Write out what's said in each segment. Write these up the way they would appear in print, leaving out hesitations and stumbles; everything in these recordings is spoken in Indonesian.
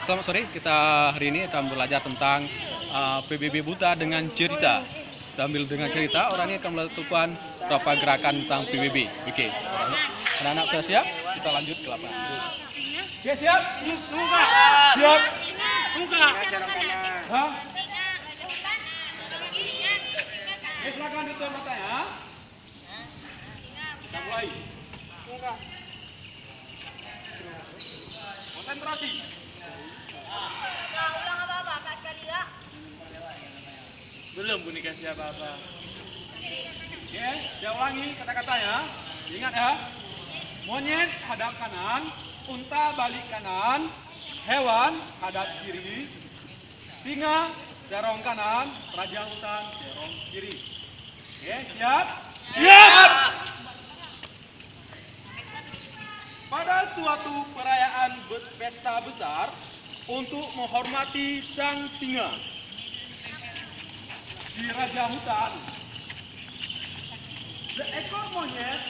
Selamat sore, kita hari ini akan belajar tentang PBB buta dengan cerita. Sambil dengan cerita, orang ini akan melakukan beberapa gerakan tentang PBB. Oke, anak-anak sudah siap? Kita lanjut ke lapangan. Oke, siap? Siap? Hah? Oke, silakan tutup mata ya. Kita mulai. Konsentrasi. Ulang apa-apa, Kak sekali ya. Belum Buni kasih apa-apa. Oke, saya ulangi kata-katanya. Ingat ya. Monyet hadap kanan, unta balik kanan, hewan hadap kiri, singa serong kanan, raja hutan serong kiri. Oke, siap? Siap! Pada suatu perayaan pesta besar untuk menghormati sang singa, si raja hutan, seekor monyet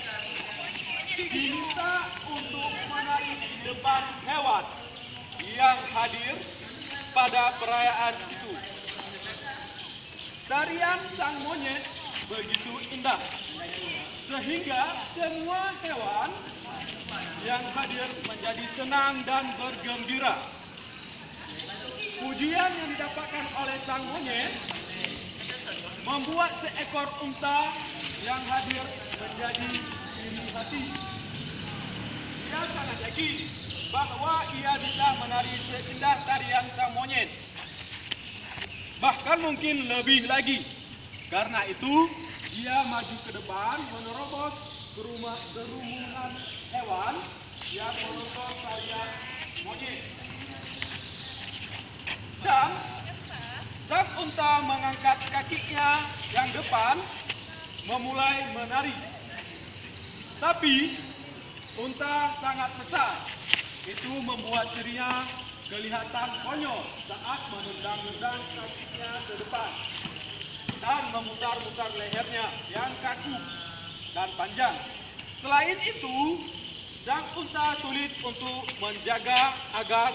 diminta untuk menari di depan hewan yang hadir pada perayaan itu. Tarian sang monyet begitu indah, sehingga semua hewan yang hadir menjadi senang dan bergembira. Pujian yang didapatkan oleh sang monyet membuat seekor unta yang hadir menjadi iri hati. Ia sangat yakin bahwa ia bisa menari seindah tarian sang monyet. Bahkan mungkin lebih lagi. Karena itu, ia maju ke depan menerobos kerumunan hewan yang menonton tarian monyet. Dan sang unta mengangkat kakinya yang depan memulai menari. Tapi unta sangat besar. Itu membuat dirinya kelihatan konyol saat menendang-nendang kakinya ke depan dan memutar-mutar lehernya yang kaku dan panjang. Selain itu, sang unta sulit untuk menjaga agar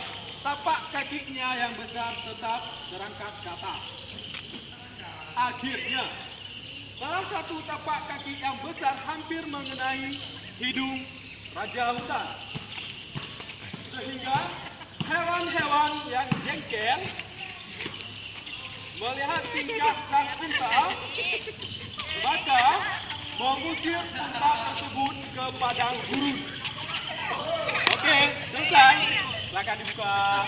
tapak kakinya yang besar tetap terangkat ke atas. Akhirnya, salah satu tapak kaki yang besar hampir mengenai hidung raja hutan. Sehingga hewan-hewan yang jengkel melihat tingkah sang unta, maka mengusir unta tersebut ke padang gurun. Oke, selesai. Silakan dibuka.